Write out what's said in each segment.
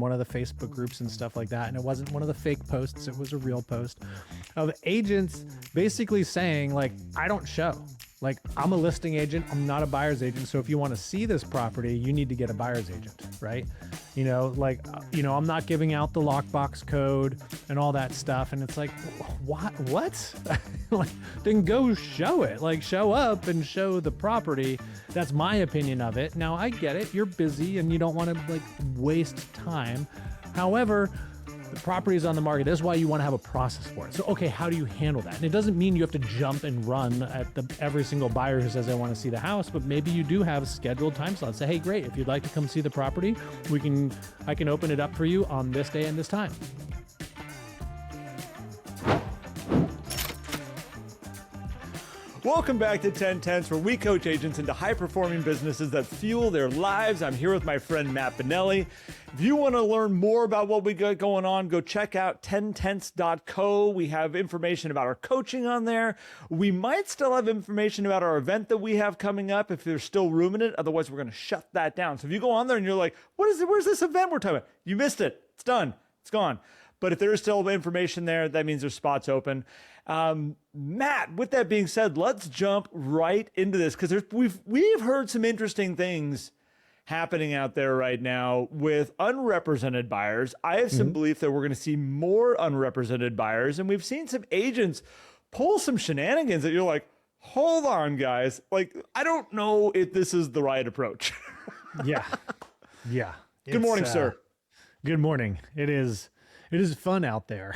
one of the Facebook groups and stuff like that. And it wasn't one of the fake posts. It was a real post of agents basically saying, like, I don't show. Like, I'm a listing agent. I'm not a buyer's agent. So if you want to see this property, you need to get a buyer's agent, right? I'm not giving out the lockbox code and all that stuff. And it's like, what? Like, then go show it. Like, show up and show the property. That's my opinion of it. Now, I get it. You're busy and you don't want to, like, waste time. However, the property is on the market. That's why you want to have a process for it. So, okay, how do you handle that? And it doesn't mean you have to jump and run at every single buyer who says, I want to see the house, but maybe you do have scheduled time slots. Say, hey, great, if you'd like to come see the property, I can open it up for you on this day and this time. Welcome back to 1010s, where we coach agents into high-performing businesses that fuel their lives. I'm here with my friend Matt Benelli. If you want to learn more about what we got going on, go check out 10tenths.co. We have information about our coaching on there. We might still have information about our event that we have coming up if there's still room in it. Otherwise, we're going to shut that down. So if you go on there and you're like, what is it? Where's this event we're talking about? You missed it. It's done. It's gone. But if there is still information there, that means there's spots open. Matt, with that being said, let's jump right into this, because we've heard some interesting things happening out there right now with unrepresented buyers. I have some belief that we're going to see more unrepresented buyers, and we've seen some agents pull some shenanigans that you're like, hold on, guys. Like, I don't know if this is the right approach. Yeah. Good morning, sir. Good morning. It is fun out there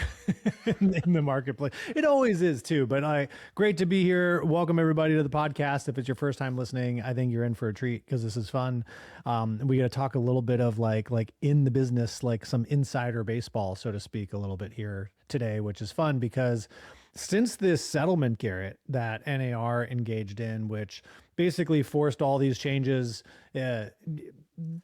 in the marketplace. It always is too, but great to be here. Welcome everybody to the podcast. If it's your first time listening, I think you're in for a treat because this is fun. We got to talk a little bit of like in the business, like some insider baseball, so to speak, a little bit here today, which is fun because since this settlement, Garrett, that NAR engaged in, which basically forced all these changes,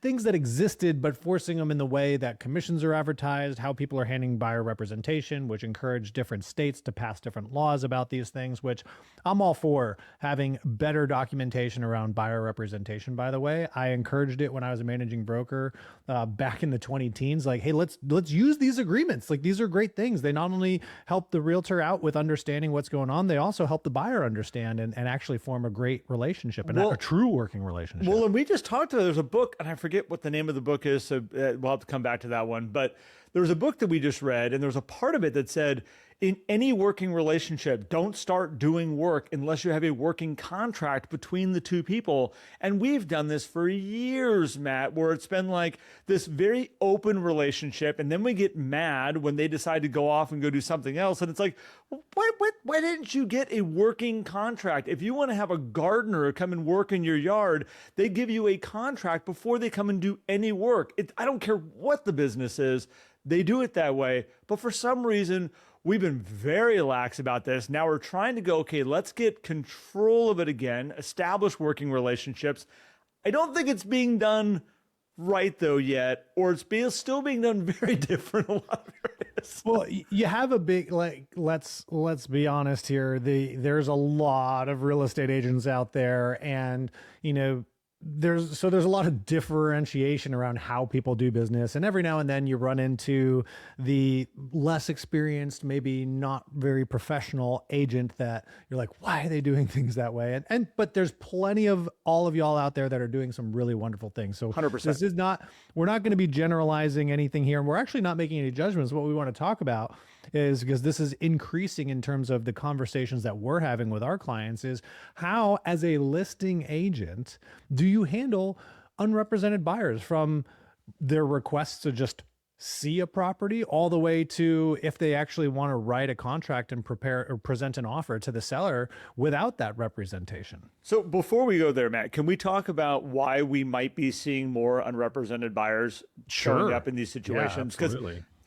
things that existed, but forcing them in the way that commissions are advertised, how people are handling buyer representation, which encouraged different states to pass different laws about these things, which I'm all for having better documentation around buyer representation, by the way. I encouraged it when I was a managing broker back in the 2010s. Like, hey, let's use these agreements. Like, these are great things. They not only help the realtor out with understanding what's going on, they also help the buyer understand and actually form a great relationship and a true working relationship. Well, and we just talked about, there's a book, and I forget what the name of the book is, so we'll have to come back to that one. But there was a book that we just read, and there was a part of it that said, in any working relationship, don't start doing work unless you have a working contract between the two people. And we've done this for years, Matt, where it's been like this very open relationship, and then we get mad when they decide to go off and go do something else. And it's like, why didn't you get a working contract? If you want to have a gardener come and work in your yard, they give you a contract before they come and do any work. I don't care what the business is. They do it that way. But for some reason, we've been very lax about this. Now we're trying to go, okay, let's get control of it again, establish working relationships. I don't think it's being done right though yet, or it's still being done very different in a lot of areas. Well, you have a big, like, let's be honest here. There's a lot of real estate agents out there, and, there's a lot of differentiation around how people do business. And every now and then you run into the less experienced, maybe not very professional agent that you're like, why are they doing things that way? But there's plenty of all of y'all out there that are doing some really wonderful things. So 100%. We're not going to be generalizing anything here. And we're actually not making any judgments. What we want to talk about is, because this is increasing in terms of the conversations that we're having with our clients, is how, as a listing agent, do you handle unrepresented buyers from their requests to just see a property all the way to if they actually want to write a contract and prepare or present an offer to the seller without that representation. So before we go there, Matt, can we talk about why we might be seeing more unrepresented buyers showing up in these situations? Because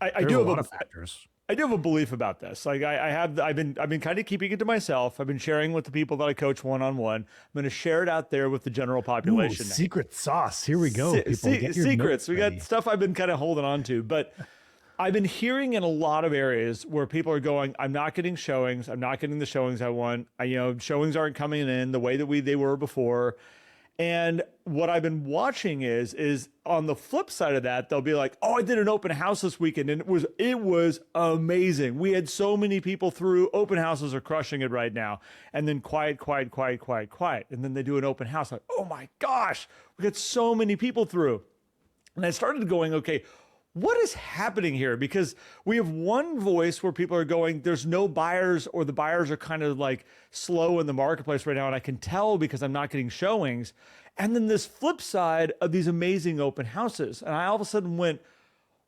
I do have a lot of factors. I do have a belief about this. Like I've been kind of keeping it to myself. I've been sharing with the people that I coach one-on-one. I'm going to share it out there with the general population. Ooh, secret sauce. Here we go. Secrets. We got stuff I've been kind of holding on to, but I've been hearing in a lot of areas where people are going, I'm not getting showings. I'm not getting the showings I want. Showings aren't coming in the way that they were before. And what I've been watching is on the flip side of that, they'll be like, "Oh, I did an open house this weekend and it was amazing. We had so many people through. Open houses are crushing it right now." And then quiet. And then they do an open house like, "Oh my gosh, we got so many people through." And I started going, okay, what is happening here? Because we have one voice where people are going, there's no buyers, or the buyers are kind of like slow in the marketplace right now. And I can tell because I'm not getting showings. And then this flip side of these amazing open houses. And I all of a sudden went,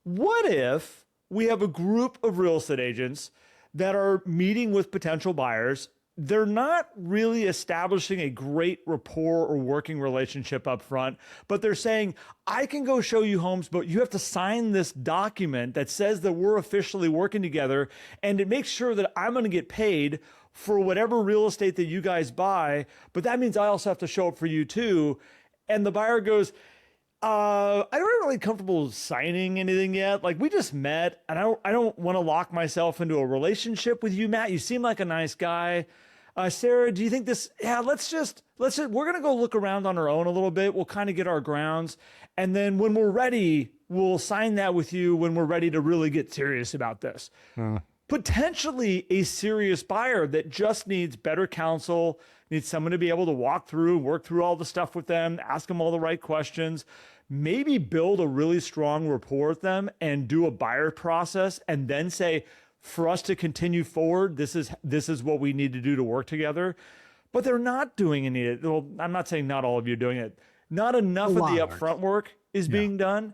what if we have a group of real estate agents that are meeting with potential buyers? They're not really establishing a great rapport or working relationship up front, but they're saying, I can go show you homes, but you have to sign this document that says that we're officially working together, and it makes sure that I'm going to get paid for whatever real estate that you guys buy, but that means I also have to show up for you too. And the buyer goes, I'm not really comfortable signing anything yet. Like, we just met, and I don't want to lock myself into a relationship with you, Matt. You seem like a nice guy. Sarah, do you think this? Yeah, let's just, we're going to go look around on our own a little bit. We'll kind of get our grounds. And then when we're ready, we'll sign that with you when we're ready to really get serious about this. Potentially a serious buyer that just needs better counsel, needs someone to be able to walk through, work through all the stuff with them, ask them all the right questions, maybe build a really strong rapport with them and do a buyer process, and then say, for us to continue forward, this is what we need to do to work together. But they're not doing any. Well, I'm not saying not all of you are doing it. Not enough of the upfront work is being done,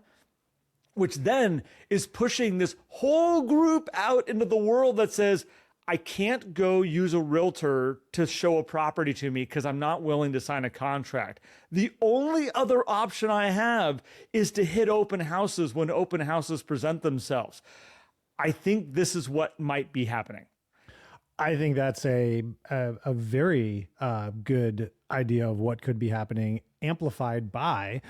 which then is pushing this whole group out into the world that says, I can't go use a realtor to show a property to me because I'm not willing to sign a contract. The only other option I have is to hit open houses when open houses present themselves. I think this is what might be happening. I think that's a very good idea of what could be happening, amplified by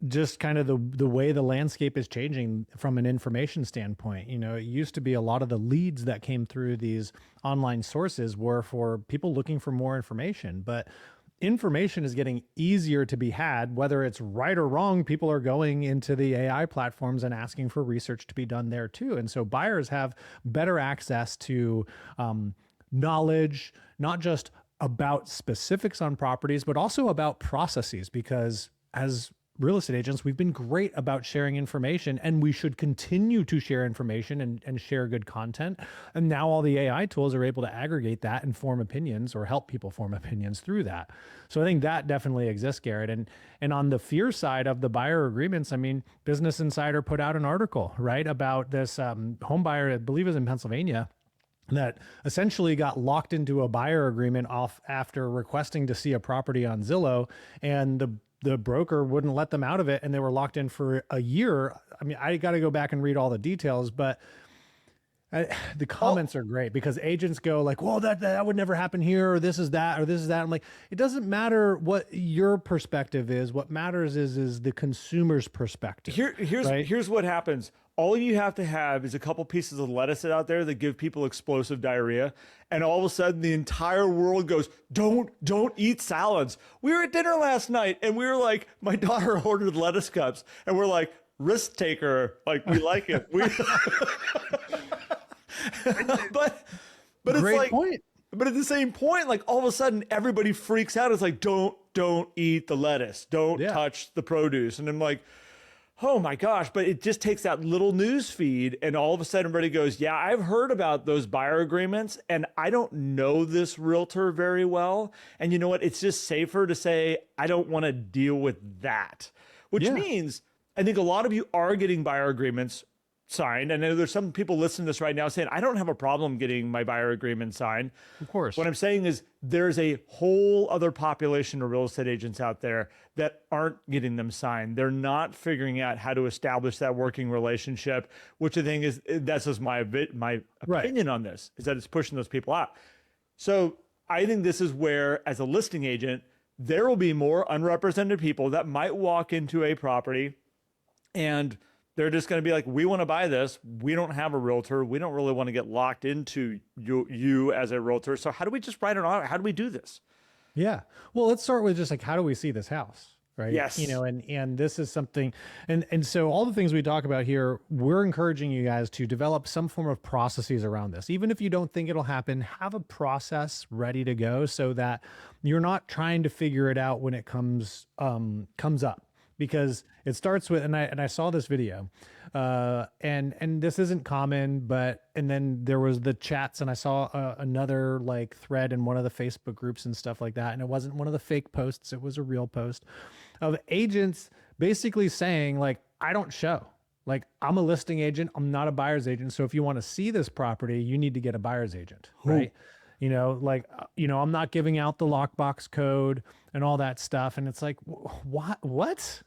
just kind of the way the landscape is changing from an information standpoint. You know, it used to be a lot of the leads that came through these online sources were for people looking for more information, but information is getting easier to be had, whether it's right or wrong. People are going into the AI platforms and asking for research to be done there too. And so buyers have better access to knowledge, not just about specifics on properties, but also about processes, because as real estate agents, we've been great about sharing information, and we should continue to share information and share good content. And now all the AI tools are able to aggregate that and form opinions, or help people form opinions through that. So I think that definitely exists, Garrett. And on the fear side of the buyer agreements, I mean, Business Insider put out an article, right, about this home buyer, I believe it was in Pennsylvania, that essentially got locked into a buyer agreement off after requesting to see a property on Zillow, and the broker wouldn't let them out of it, and they were locked in for a year. I mean, I got to go back and read all the details, but the comments are great, because agents go like, well, that would never happen here, or this is that, or this is that. I'm like, it doesn't matter what your perspective is. What matters is the consumer's perspective. Here's what happens. All you have to have is a couple pieces of lettuce out there that give people explosive diarrhea. And all of a sudden the entire world goes, don't eat salads. We were at dinner last night and we were like, my daughter ordered lettuce cups and we're like, risk taker. Like, we like it. But it's Great like, point. But at the same point, like, all of a sudden everybody freaks out. It's like, don't eat the lettuce. Don't touch the produce. And I'm like, oh my gosh, but it just takes that little news feed, and all of a sudden everybody goes, yeah, I've heard about those buyer agreements, and I don't know this realtor very well. And you know what? It's just safer to say, I don't want to deal with that, which means I think a lot of you are getting buyer agreements signed. And I know there's some people listening to this right now saying, I don't have a problem getting my buyer agreement signed. Of course. What I'm saying is there's a whole other population of real estate agents out there that aren't getting them signed. They're not figuring out how to establish that working relationship, which I think is, that's just my opinion on this, is that it's pushing those people out. So I think this is where, as a listing agent, there will be more unrepresented people that might walk into a property and they're just going to be like, we want to buy this. We don't have a realtor. We don't really want to get locked into you as a realtor. So how do we just write it on? How do we do this? Yeah. Well, let's start with just like, how do we see this house? Right. You Yes. know, and this is something, and so all the things we talk about here, we're encouraging you guys to develop some form of processes around this. Even if you don't think it'll happen, have a process ready to go so that you're not trying to figure it out when it comes up. Because it starts with, and I saw this video, and this isn't common, but and then there was the chats, and I saw another like thread in one of the Facebook groups and stuff like that, and it wasn't one of the fake posts; it was a real post of agents basically saying like, I don't show. Like, I'm a listing agent, I'm not a buyer's agent. So if you want to see this property, you need to get a buyer's agent, right? You know, like, I'm not giving out the lockbox code and all that stuff. And it's like, what?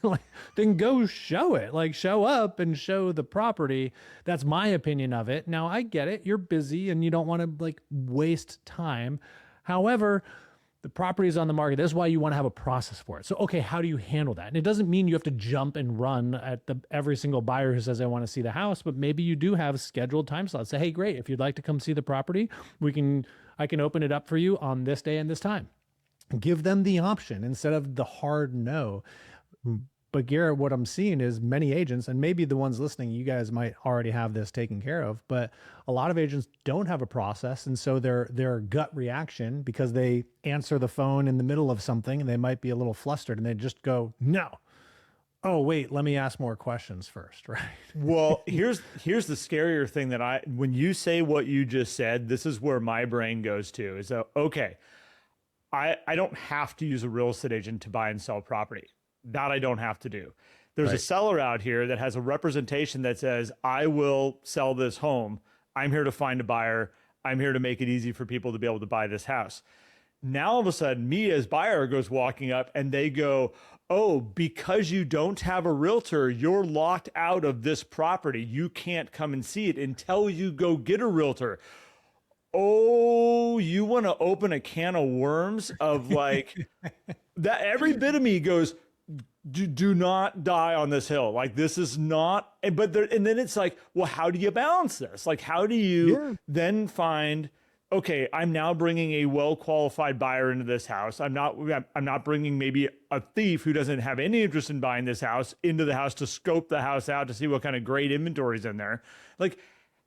Like, then go show it, like show up and show the property. That's my opinion of it. Now I get it. You're busy and you don't want to like waste time. However, the property is on the market. That's why you want to have a process for it. So, okay, how do you handle that? And it doesn't mean you have to jump and run at every single buyer who says, I want to see the house, but maybe you do have scheduled time slots. Say, hey, great. If you'd like to come see the property, I can open it up for you on this day and this time. Give them the option instead of the hard no. But Garrett, what I'm seeing is many agents, and maybe the ones listening, you guys might already have this taken care of, but a lot of agents don't have a process. And so their gut reaction, because they answer the phone in the middle of something and they might be a little flustered and they just go, no. Oh, wait, let me ask more questions first, right? Well, here's the scarier thing that when you say what you just said, this is where my brain goes to is, okay, I don't have to use a real estate agent to buy and sell property. That I don't have to do. There's a seller out here that has a representation that says, I will sell this home. I'm here to find a buyer. I'm here to make it easy for people to be able to buy this house. Now, all of a sudden, me as buyer goes walking up and they go, oh, because you don't have a realtor, you're locked out of this property. You can't come and see it until you go get a realtor. Oh, you want to open a can of worms of like that? Every bit of me goes, do not die on this hill. Like, this is not, but there, and then it's like, well, how do you balance this? Like, how do you then find, okay, I'm now bringing a well-qualified buyer into this house. I'm not bringing maybe a thief who doesn't have any interest in buying this house into the house to scope the house out to see what kind of great inventory is in there. Like,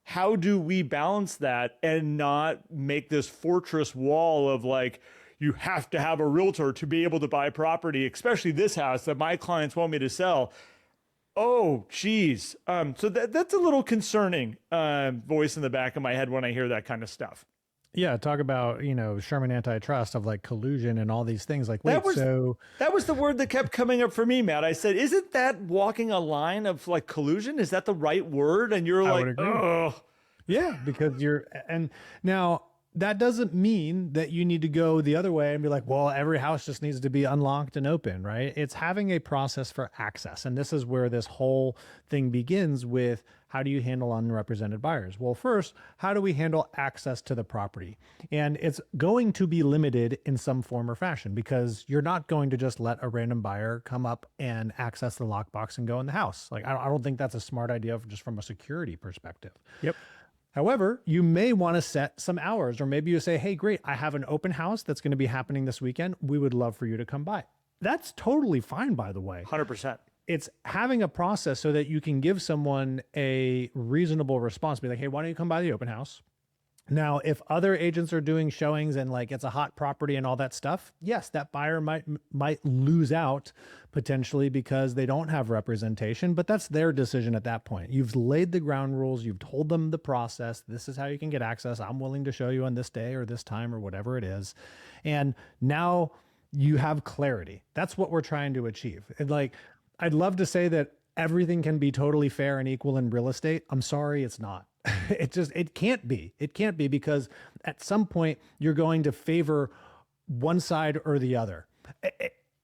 how do we balance that and not make this fortress wall of like, you have to have a realtor to be able to buy property, especially this house that my clients want me to sell. Oh, geez. So that's a little concerning voice in the back of my head when I hear that kind of stuff. Yeah, talk about, Sherman antitrust of like collusion and all these things. Like, wait, that was the word that kept coming up for me, Matt. I said, isn't that walking a line of like collusion? Is that the right word? And you're like, oh. Yeah, because and now that doesn't mean that you need to go the other way and be like, well, every house just needs to be unlocked and open, right? It's having a process for access. And this is where this whole thing begins with, how do you handle unrepresented buyers? Well, first, how do we handle access to the property? And it's going to be limited in some form or fashion, because you're not going to just let a random buyer come up and access the lockbox and go in the house. Like, I don't think that's a smart idea just from a security perspective. Yep. However, you may want to set some hours, or maybe you say, hey, great, I have an open house that's going to be happening this weekend. We would love for you to come by. That's totally fine, by the way. 100%. It's having a process so that you can give someone a reasonable response. Be like, hey, why don't you come by the open house? Now, if other agents are doing showings and like it's a hot property and all that stuff, yes, that buyer might lose out potentially because they don't have representation, but that's their decision at that point. You've laid the ground rules. You've told them the process. This is how you can get access. I'm willing to show you on this day or this time or whatever it is. And now you have clarity. That's what we're trying to achieve. And like, I'd love to say that everything can be totally fair and equal in real estate. I'm sorry, it's not. It can't be. It can't be, because at some point you're going to favor one side or the other.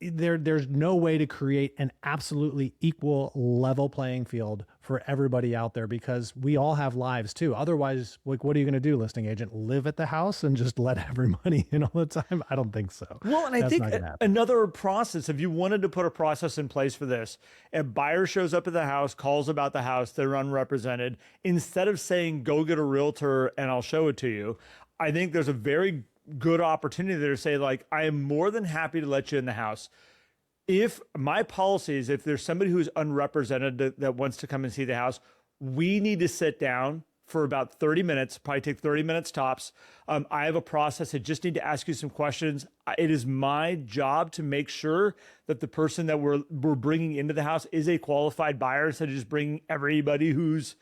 There's no way to create an absolutely equal level playing field for everybody out there, because we all have lives too. Otherwise, like, what are you going to do, listing agent? Live at the house and just let everybody in all the time? I don't think so. Well, and I think another process, if you wanted to put a process in place for this, a buyer shows up at the house, calls about the house, they're unrepresented. Instead of saying, go get a realtor and I'll show it to you, I think there's a very good opportunity there to say, like, I am more than happy to let you in the house. If my policy is, if there's somebody who's unrepresented that wants to come and see the house, we need to sit down for about 30 minutes, probably take 30 minutes tops. I have a process. I just need to ask you some questions. It is my job to make sure that the person that we're bringing into the house is a qualified buyer, instead of just bringing everybody who's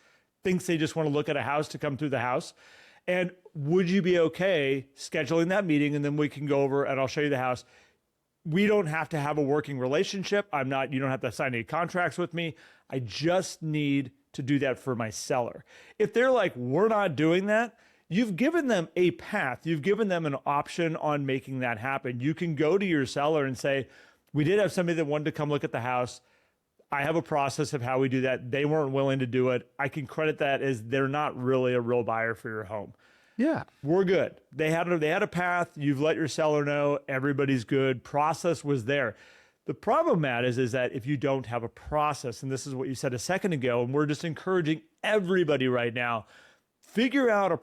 thinks they just want to look at a house to come through the house. And would you be okay scheduling that meeting? And then we can go over and I'll show you the house. We don't have to have a working relationship. You don't have to sign any contracts with me. I just need to do that for my seller. If they're like, we're not doing that, you've given them a path. You've given them an option on making that happen. You can go to your seller and say, we did have somebody that wanted to come look at the house. I have a process of how we do that. They weren't willing to do it. I can credit that as they're not really a real buyer for your home. Yeah. We're good. They had a path. You've let your seller know. Everybody's good. Process was there. The problem, Matt, is that if you don't have a process, and this is what you said a second ago, and we're just encouraging everybody right now, figure out a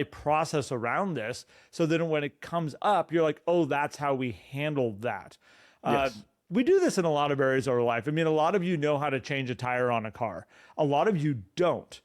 process around this, so that when it comes up, you're like, oh, that's how we handled that. Yes. We do this in a lot of areas of our life. I mean, a lot of you know how to change a tire on a car. A lot of you don't.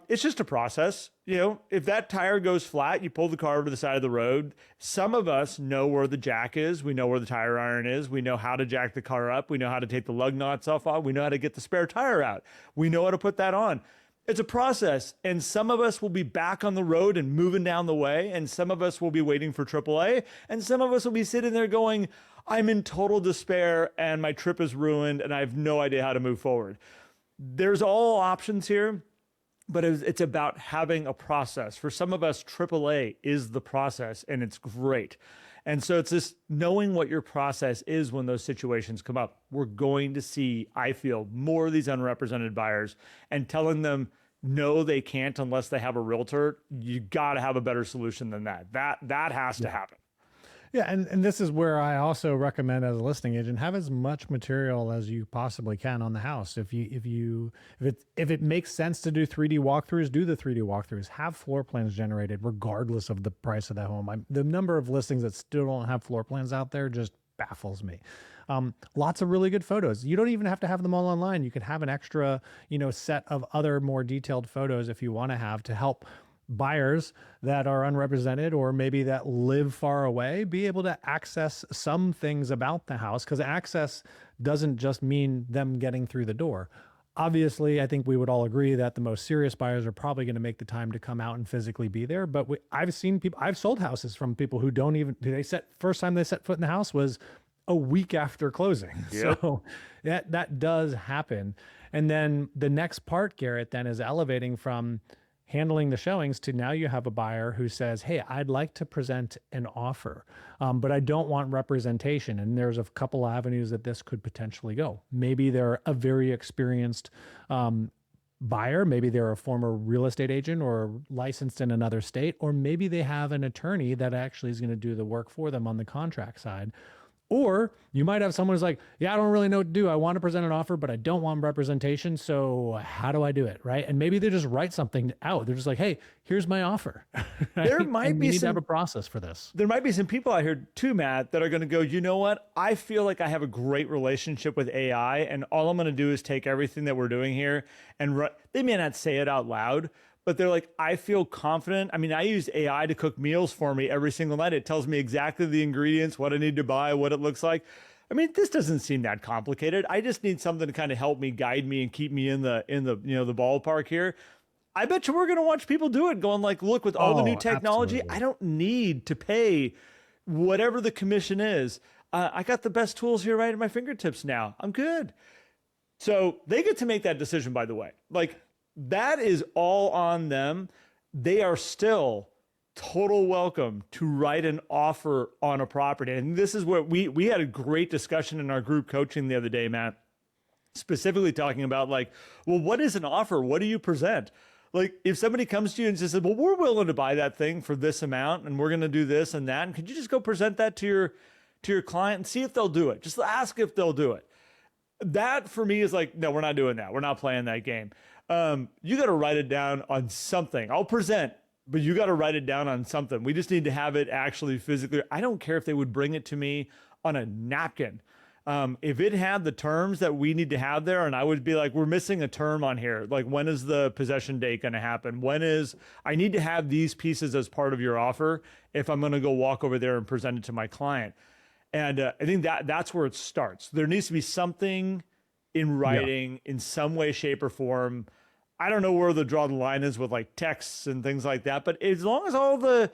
It's just a process. If that tire goes flat, you pull the car over to the side of the road. Some of us know where the jack is. We know where the tire iron is. We know how to jack the car up. We know how to take the lug nuts off. We know how to get the spare tire out. We know how to put that on. It's a process. And some of us will be back on the road and moving down the way. And some of us will be waiting for AAA. And some of us will be sitting there going, I'm in total despair and my trip is ruined and I have no idea how to move forward. There's all options here. But it's about having a process. For some of us, AAA is the process, and it's great. And so it's just knowing what your process is when those situations come up. We're going to see, I feel, more of these unrepresented buyers, and telling them, no, they can't unless they have a realtor. You got to have a better solution than that. That has to happen. Yeah, and this is where I also recommend, as a listing agent, have as much material as you possibly can on the house. If it makes sense to do 3D walkthroughs, do the 3D walkthroughs. Have floor plans generated regardless of the price of the home. The number of listings that still don't have floor plans out there just baffles me. Lots of really good photos. You don't even have to have them all online. You can have an extra, set of other more detailed photos if you want to have to help buyers that are unrepresented or maybe that live far away be able to access some things about the house, because access doesn't just mean them getting through the door. Obviously, I think we would all agree that the most serious buyers are probably going to make the time to come out and physically be there. But I've sold houses from people who first time they set foot in the house was a week after closing. Yep. So that does happen. And then the next part, Garrett, then is elevating from handling the showings to now you have a buyer who says, hey, I'd like to present an offer, but I don't want representation. And there's a couple avenues that this could potentially go. Maybe they're a very experienced buyer. Maybe they're a former real estate agent or licensed in another state, or maybe they have an attorney that actually is going to do the work for them on the contract side. Or you might have someone who's like, yeah, I don't really know what to do. I want to present an offer, but I don't want representation. So how do I do it? Right. And maybe they just write something out. They're just like, hey, here's my offer. There might be need to have a process for this. There might be some people out here too, Matt, that are going to go, you know what? I feel like I have a great relationship with AI, and all I'm going to do is take everything that we're doing here and they may not say it out loud, but they're like, I feel confident. I mean, I use AI to cook meals for me every single night. It tells me exactly the ingredients, what I need to buy, what it looks like. I mean, this doesn't seem that complicated. I just need something to kind of help me, guide me, and keep me in the the ballpark here. I bet you we're going to watch people do it, going like, look, with all the new technology, absolutely. I don't need to pay whatever the commission is. I got the best tools here right at my fingertips now. I'm good. So they get to make that decision, by the way. Like, that is all on them. They are still total welcome to write an offer on a property. And this is where we had a great discussion in our group coaching the other day, Matt, specifically talking about like, well, what is an offer? What do you present? Like, if somebody comes to you and says, well, we're willing to buy that thing for this amount and we're going to do this and that, and could you just go present that to your client and see if they'll do it? Just ask if they'll do it. That for me is like, no, we're not doing that. We're not playing that game. You got to write it down on something. I'll present but you got to write it down on something. We just need to have it actually physically. I don't care if they would bring it to me on a napkin. If it had the terms that we need to have there, and I would be like, we're missing a term on here. Like, when is the possession date going to happen? I need to have these pieces as part of your offer if I'm going to go walk over there and present it to my client. And I think that's where it starts. There needs to be something in writing in some way, shape, or form. I don't know where the draw the line is with like texts and things like that, but as long as all the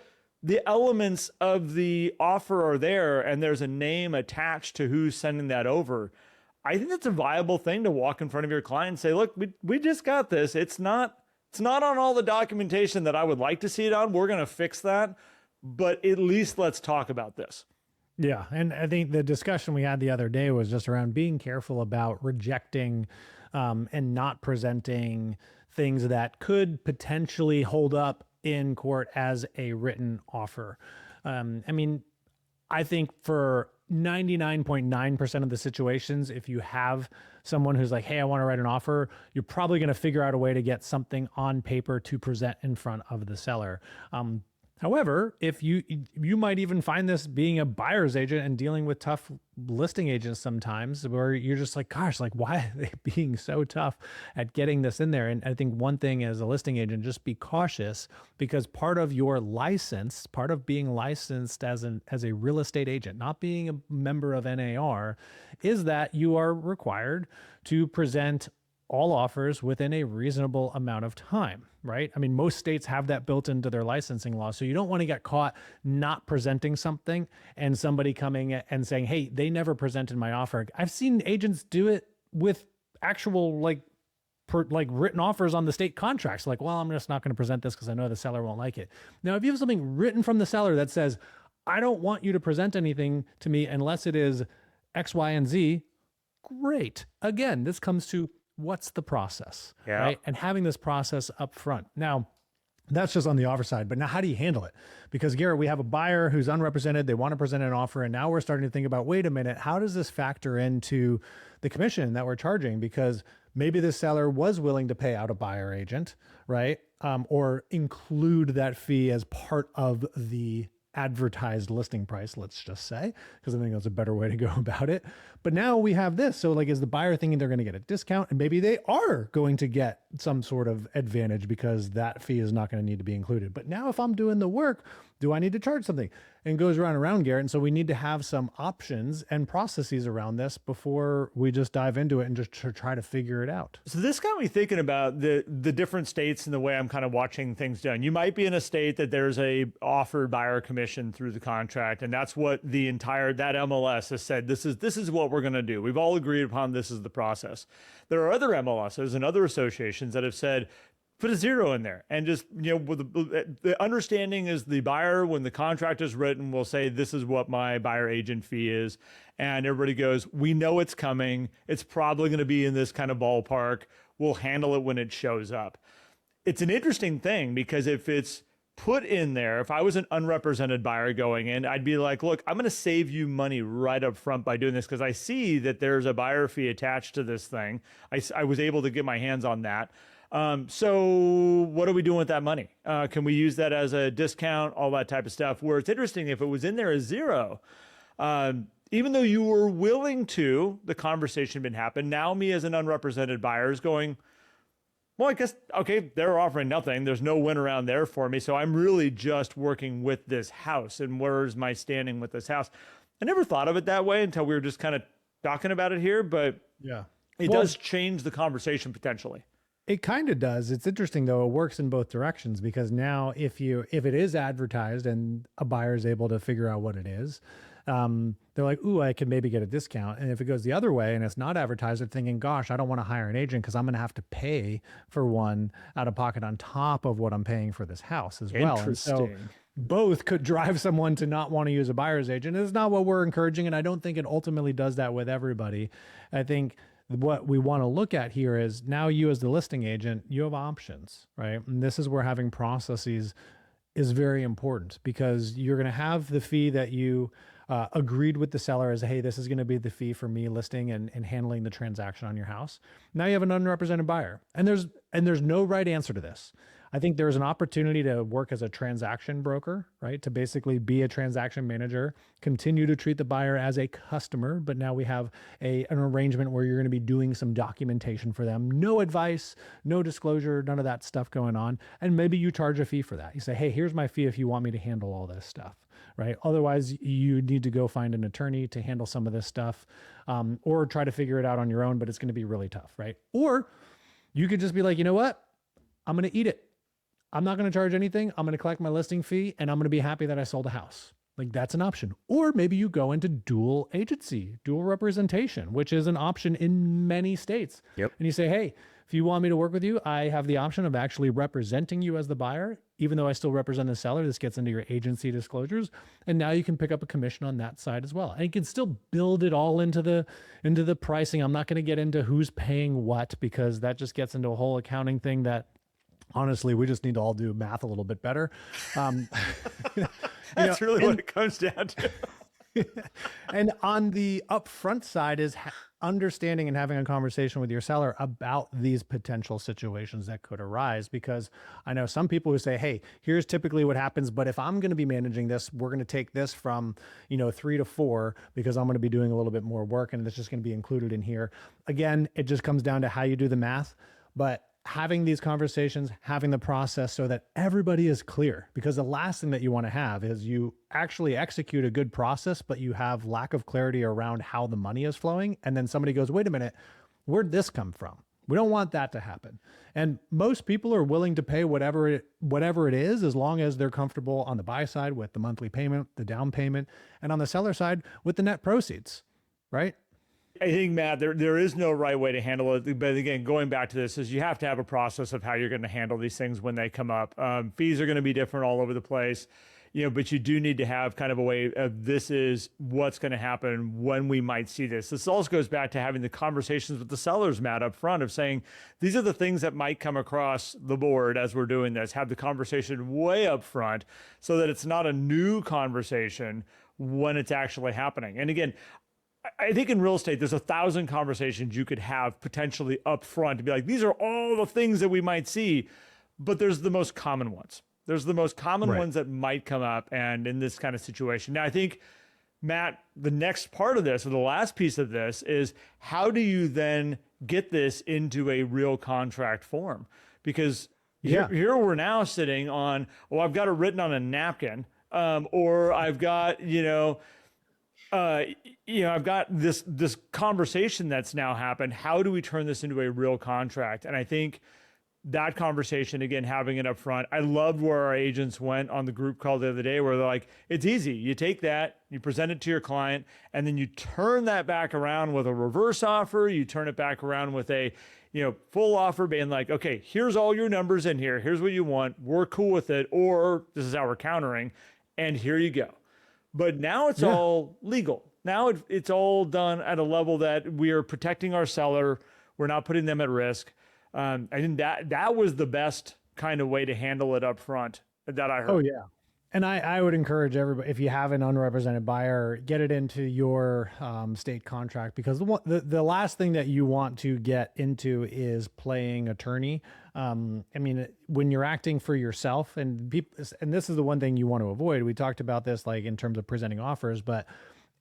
elements of the offer are there and there's a name attached to who's sending that over, I think that's a viable thing to walk in front of your client and say, look, we just got this. It's not on all the documentation that I would like to see it on. We're going to fix that, but at least let's talk about this. Yeah. And I think the discussion we had the other day was just around being careful about rejecting and not presenting things that could potentially hold up in court as a written offer. I mean, I think for 99.9% of the situations, if you have someone who's like, hey, I want to write an offer, you're probably going to figure out a way to get something on paper to present in front of the seller. However, if you might even find this being a buyer's agent and dealing with tough listing agents sometimes, where you're just like, gosh, like, why are they being so tough at getting this in there? And I think one thing as a listing agent, just be cautious, because part of your license, part of being licensed as a real estate agent, not being a member of NAR, is that you are required to present all offers within a reasonable amount of time, right? I mean, most states have that built into their licensing law. So you don't want to get caught not presenting something and somebody coming and saying, hey, they never presented my offer. I've seen agents do it with actual like written offers on the state contracts. Like, well, I'm just not going to present this because I know the seller won't like it. Now, if you have something written from the seller that says, I don't want you to present anything to me unless it is X, Y, and Z, great. Again, this comes to what's the process, right? And having this process up front. Now, that's just on the offer side, but now how do you handle it? Because Garrett, we have a buyer who's unrepresented. They want to present an offer. And now we're starting to think about, wait a minute, how does this factor into the commission that we're charging? Because maybe the seller was willing to pay out a buyer agent, right? Or include that fee as part of the advertised listing price, let's just say, because I think that's a better way to go about it. But now we have this. So like, is the buyer thinking they're going to get a discount? And maybe they are going to get some sort of advantage because that fee is not going to need to be included. But now if I'm doing the work, do I need to charge something? And it goes around and around, Garrett. And so we need to have some options and processes around this before we just dive into it and just try to figure it out. So this got me thinking about the different states and the way I'm kind of watching things done. You might be in a state that there's a offered buyer commission through the contract, and that's what that MLS has said, this is what we're going to do. We've all agreed upon this is the process. There are other MLSs and other associations that have said, put a zero in there. And just, with the understanding is the buyer, when the contract is written, will say, this is what my buyer agent fee is. And everybody goes, we know it's coming. It's probably going to be in this kind of ballpark. We'll handle it when it shows up. It's an interesting thing because if it's put in there, if I was an unrepresented buyer going in, I'd be like, look, I'm going to save you money right up front by doing this because I see that there's a buyer fee attached to this thing. I was able to get my hands on that. So what are we doing with that money? Can we use that as a discount, all that type of stuff? Where it's interesting, if it was in there as zero, even though you were willing to, the conversation been happen. Now me as an unrepresented buyer is going, well, I guess, okay, they're offering nothing. There's no win around there for me. So I'm really just working with this house. And where's my standing with this house? I never thought of it that way until we were just kind of talking about it here, but yeah, it does change the conversation potentially. It kind of does. It's interesting though. It works in both directions because now if it is advertised and a buyer is able to figure out what it is, they're like, ooh, I can maybe get a discount. And if it goes the other way and it's not advertised, they're thinking, gosh, I don't want to hire an agent because I'm going to have to pay for one out of pocket on top of what I'm paying for this house as well. Interesting. And so both could drive someone to not want to use a buyer's agent. It's not what we're encouraging. And I don't think it ultimately does that with everybody. I think what we want to look at here is now you as the listing agent, you have options, right? And this is where having processes is very important because you're going to have the fee that you agreed with the seller as, hey, this is going to be the fee for me listing and handling the transaction on your house. Now you have an unrepresented buyer and there's no right answer to this. I think there's an opportunity to work as a transaction broker, right? To basically be a transaction manager, continue to treat the buyer as a customer, but now we have an arrangement where you're going to be doing some documentation for them. No advice, no disclosure, none of that stuff going on. And maybe you charge a fee for that. You say, hey, here's my fee if you want me to handle all this stuff, right? Otherwise, you need to go find an attorney to handle some of this stuff, or try to figure it out on your own, but it's going to be really tough, right? Or you could just be like, you know what? I'm going to eat it. I'm not going to charge anything. I'm going to collect my listing fee and I'm going to be happy that I sold a house. Like that's an option. Or maybe you go into dual agency, dual representation, which is an option in many states. Yep. And you say, hey, if you want me to work with you, I have the option of actually representing you as the buyer, even though I still represent the seller. This gets into your agency disclosures. And now you can pick up a commission on that side as well. And you can still build it all into the pricing. I'm not going to get into who's paying what, because that just gets into a whole accounting thing that honestly, we just need to all do math a little bit better. That's really what it comes down to. And on the upfront side is understanding and having a conversation with your seller about these potential situations that could arise. Because I know some people who say, hey, here's typically what happens, but if I'm going to be managing this, we're going to take this from, 3 to 4 because I'm going to be doing a little bit more work and it's just going to be included in here. Again, it just comes down to how you do the math, but having these conversations, having the process so that everybody is clear, because the last thing that you want to have is you actually execute a good process, but you have lack of clarity around how the money is flowing. And then somebody goes, wait a minute, where'd this come from? We don't want that to happen. And most people are willing to pay whatever it is, as long as they're comfortable on the buy side with the monthly payment, the down payment, and on the seller side with the net proceeds, right? I think, Matt, there is no right way to handle it. But again, going back to this, is you have to have a process of how you're going to handle these things when they come up. Fees are going to be different all over the place, but you do need to have kind of a way of this is what's going to happen when we might see this. This also goes back to having the conversations with the sellers, Matt, up front of saying, these are the things that might come across the board as we're doing this. Have the conversation way up front so that it's not a new conversation when it's actually happening. And again, I think in real estate, there's 1,000 conversations you could have potentially up front to be like, these are all the things that we might see, but there's the most common ones. There's the most common ones that might come up and in this kind of situation. Now, I think, Matt, the next part of this, or the last piece of this, is how do you then get this into a real contract form? Because here we're now sitting on, I've got it written on a napkin, or I've got, I've got this conversation that's now happened. How do we turn this into a real contract? And I think that conversation, again, having it up front, I loved where our agents went on the group call the other day, where they're like, it's easy. You take that, you present it to your client, and then you turn that back around with a reverse offer. You turn it back around with a, full offer, being like, okay, here's all your numbers in here. Here's what you want. We're cool with it. Or this is how we're countering. And here you go. But now it's all legal. Now it's all done at a level that we are protecting our seller. We're not putting them at risk. I think that was the best kind of way to handle it up front that I heard. Oh, yeah. And I would encourage everybody, if you have an unrepresented buyer, get it into your state contract, because the last thing that you want to get into is playing attorney. When you're acting for yourself, and this is the one thing you want to avoid. We talked about this like in terms of presenting offers, but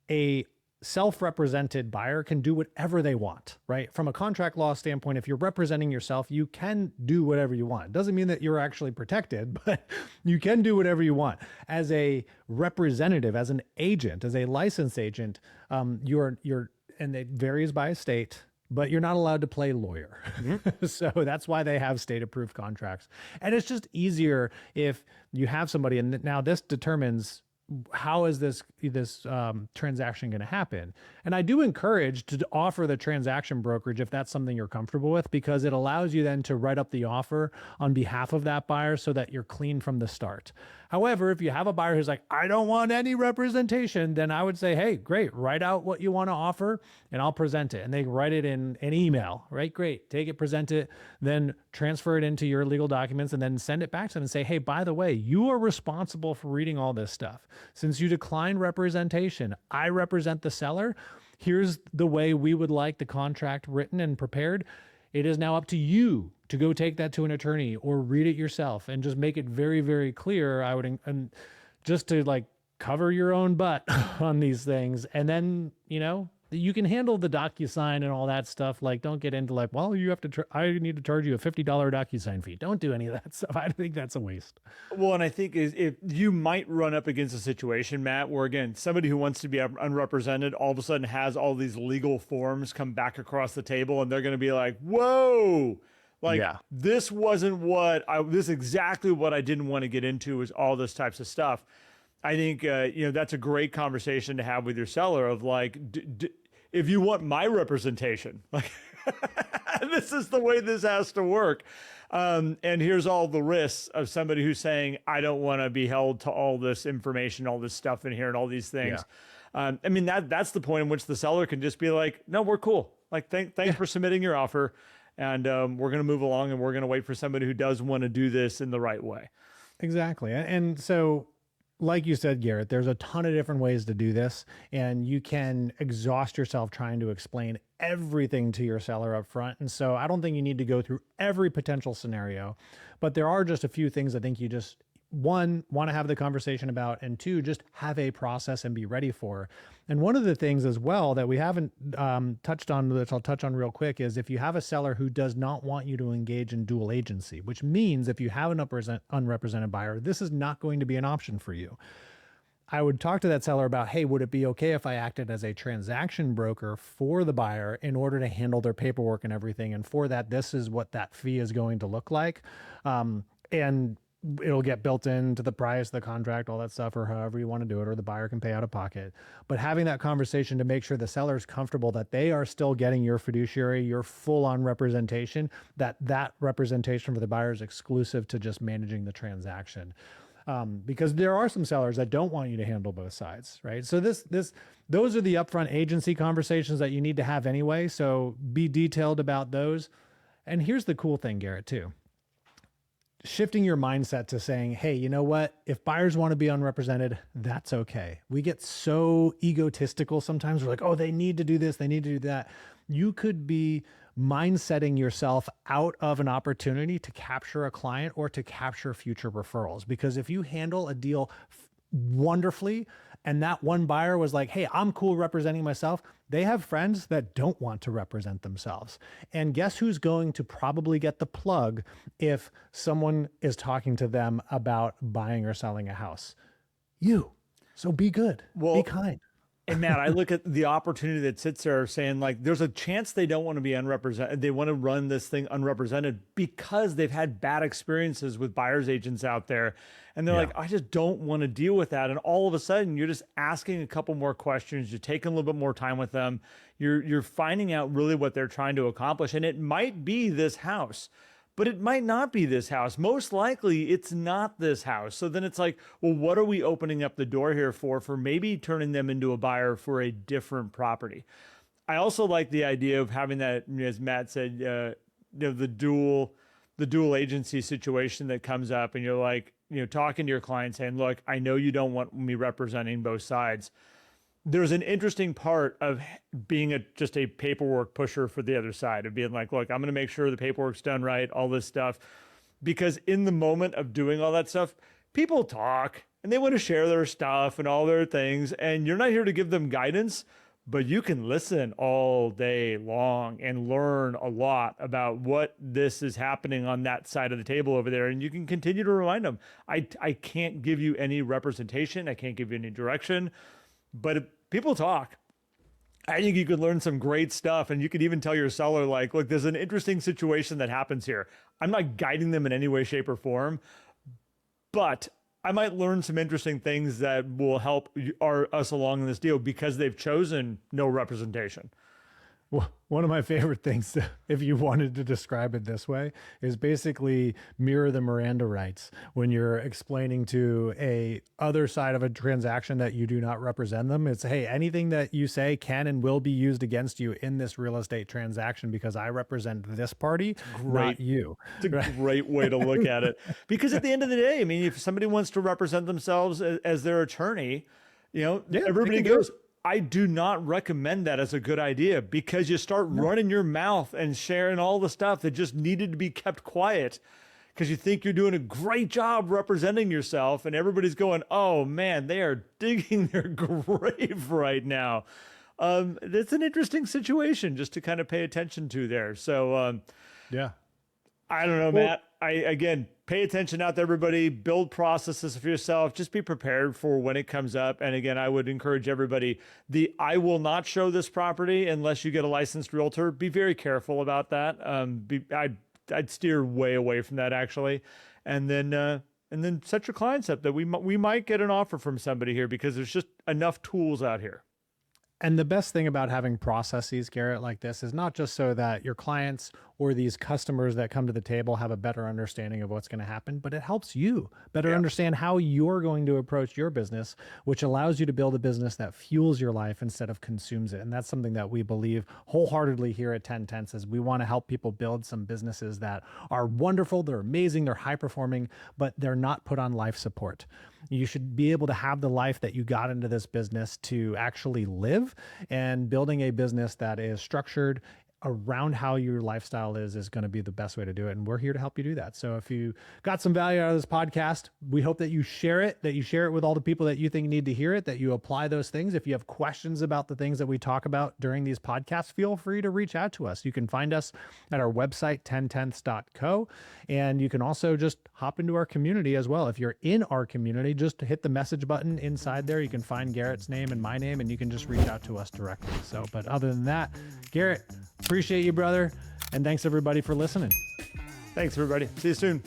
a self-represented buyer can do whatever they want, right? From a contract law standpoint, if you're representing yourself, you can do whatever you want. It doesn't mean that you're actually protected, but you can do whatever you want. As a representative, as an agent, as a licensed agent, you're, and it varies by state, but you're not allowed to play lawyer. Mm-hmm. So that's why they have state-approved contracts. And it's just easier if you have somebody, and now this determines how is this transaction going to happen? And I do encourage to offer the transaction brokerage if that's something you're comfortable with, because it allows you then to write up the offer on behalf of that buyer so that you're clean from the start. However, if you have a buyer who's like, I don't want any representation, then I would say, hey, great, write out what you want to offer and I'll present it. And they write it in an email, right? Great, take it, present it, then transfer it into your legal documents and then send it back to them and say, hey, by the way, you are responsible for reading all this stuff. Since you declined representation, I represent the seller. Here's the way we would like the contract written and prepared. It is now up to you to go take that to an attorney or read it yourself and just make it very, very clear. I would, and just to like cover your own butt on these things. And then, you can handle the DocuSign and all that stuff. Like, don't get into like, well, you have to, I need to charge you a $50 DocuSign fee. Don't do any of that stuff. I think that's a waste. Well, and I think if you might run up against a situation, Matt, where again, somebody who wants to be unrepresented all of a sudden has all these legal forms come back across the table and they're going to be like, whoa, like this wasn't this is exactly what I didn't want to get into, is all this types of stuff. I think, that's a great conversation to have with your seller of like, if you want my representation, like this is the way this has to work. And here's all the risks of somebody who's saying, I don't want to be held to all this information, all this stuff in here and all these things. Yeah. I mean, that's the point in which the seller can just be like, no, we're cool. Like, thanks for submitting your offer. And we're going to move along and we're going to wait for somebody who does want to do this in the right way. Exactly. And so, like you said, Garrett, there's a ton of different ways to do this, and you can exhaust yourself trying to explain everything to your seller up front. And so I don't think you need to go through every potential scenario, but there are just a few things I think you just, one, want to have the conversation about, and two, just have a process and be ready for. And one of the things as well that we haven't touched on, that I'll touch on real quick, is if you have a seller who does not want you to engage in dual agency, which means if you have an unrepresented buyer, this is not going to be an option for you. I would talk to that seller about, hey, would it be okay if I acted as a transaction broker for the buyer in order to handle their paperwork and everything? And for that, this is what that fee is going to look like. And it'll get built into the price, the contract, all that stuff, or however you want to do it, or the buyer can pay out of pocket. But having that conversation to make sure the seller's comfortable that they are still getting your fiduciary, your full-on representation, that representation for the buyer is exclusive to just managing the transaction. Because there are some sellers that don't want you to handle both sides, right? So those are the upfront agency conversations that you need to have anyway. So be detailed about those. And here's the cool thing, Garrett, too. Shifting your mindset to saying, hey, you know what? If buyers want to be unrepresented, that's okay. We get so egotistical sometimes. We're like, oh, they need to do this, they need to do that. You could be mindsetting yourself out of an opportunity to capture a client or to capture future referrals. Because if you handle a deal wonderfully, and that one buyer was like, hey, I'm cool representing myself, they have friends that don't want to represent themselves. And guess who's going to probably get the plug if someone is talking to them about buying or selling a house? You. So be good. Well, be kind. And Matt, I look at the opportunity that sits there saying like, there's a chance they don't want to be unrepresented. They want to run this thing unrepresented because they've had bad experiences with buyer's agents out there. And they're like, I just don't want to deal with that. And all of a sudden you're just asking a couple more questions. You're taking a little bit more time with them. You're finding out really what they're trying to accomplish. And it might be this house, but it might not be this house. Most likely it's not this house. So then it's like, well, what are we opening up the door here for maybe turning them into a buyer for a different property? I also like the idea of having that, as Matt said, the dual agency situation that comes up, and you're like, talking to your client saying, look, I know you don't want me representing both sides. There's an interesting part of being just a paperwork pusher for the other side, of being like, look, I'm going to make sure the paperwork's done right, all this stuff. Because in the moment of doing all that stuff, people talk and they want to share their stuff and all their things. And you're not here to give them guidance, but you can listen all day long and learn a lot about what this is happening on that side of the table over there. And you can continue to remind them, I can't give you any representation. I can't give you any direction. But if people talk, I think you could learn some great stuff. And you could even tell your seller, like, look, there's an interesting situation that happens here. I'm not guiding them in any way, shape, or form, but I might learn some interesting things that will help us along in this deal because they've chosen no representation. Well, one of my favorite things, if you wanted to describe it this way, is basically mirror the Miranda rights when you're explaining to a other side of a transaction that you do not represent them. It's, hey, anything that you say can and will be used against you in this real estate transaction because I represent this party, not you. It's a great way to look at it. Because at the end of the day, I mean, if somebody wants to represent themselves as their attorney, everybody goes, I do not recommend that as a good idea, because you start running your mouth and sharing all the stuff that just needed to be kept quiet because you think you're doing a great job representing yourself, and everybody's going, oh man, they are digging their grave right now. It's an interesting situation just to kind of pay attention to there. So Yeah. I don't know, Matt. Again, pay attention out there, everybody. Build processes for yourself. Just be prepared for when it comes up. And again, I would encourage everybody, I will not show this property unless you get a licensed realtor. Be very careful about that. I'd steer way away from that, actually. And then set your clients up that we might get an offer from somebody here, because there's just enough tools out here. And the best thing about having processes, Garrett, like this is not just so that your clients or these customers that come to the table have a better understanding of what's going to happen, but it helps you better understand how you're going to approach your business, which allows you to build a business that fuels your life instead of consumes it. And that's something that we believe wholeheartedly here at 10 Tenths is we want to help people build some businesses that are wonderful, they're amazing, they're high performing, but they're not put on life support. You should be able to have the life that you got into this business to actually live, and building a business that is structured around how your lifestyle is going to be the best way to do it. And we're here to help you do that. So if you got some value out of this podcast, we hope that you share it with all the people that you think need to hear it, that you apply those things. If you have questions about the things that we talk about during these podcasts, feel free to reach out to us. You can find us at our website, 10tenths.co. And you can also just hop into our community as well. If you're in our community, just hit the message button inside there. You can find Garrett's name and my name, and you can just reach out to us directly. So, but other than that, Garrett, appreciate you, brother. And thanks everybody for listening. Thanks, everybody. See you soon.